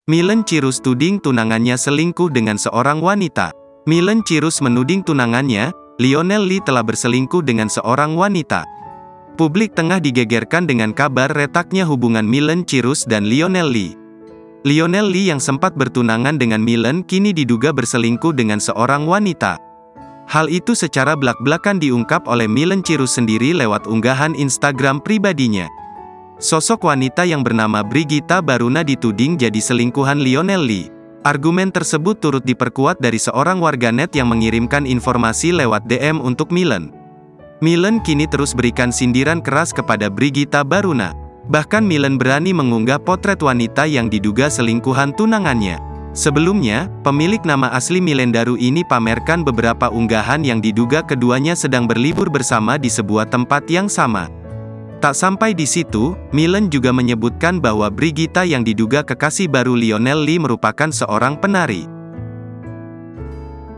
Miley Cyrus tuding tunangannya selingkuh dengan seorang wanita. Miley Cyrus menuding tunangannya, Lionel Lee telah berselingkuh dengan seorang wanita. Publik tengah digegerkan dengan kabar retaknya hubungan Miley Cyrus dan Lionel Lee. Lionel Lee yang sempat bertunangan dengan Miley kini diduga berselingkuh dengan seorang wanita. Hal itu secara blak-blakan diungkap oleh Miley Cyrus sendiri lewat unggahan Instagram pribadinya. Sosok wanita yang bernama Brigitta Baruna dituding jadi selingkuhan Lionel Lee. Argumen tersebut turut diperkuat dari seorang warganet yang mengirimkan informasi lewat DM untuk Miley. Miley kini terus berikan sindiran keras kepada Brigitta Baruna. Bahkan Miley berani mengunggah potret wanita yang diduga selingkuhan tunangannya. Sebelumnya, pemilik nama asli Miley Daru ini pamerkan beberapa unggahan yang diduga keduanya sedang berlibur bersama di sebuah tempat yang sama. Tak sampai di situ, Miley juga menyebutkan bahwa Brigitta yang diduga kekasih baru Lionel Lee merupakan seorang penari.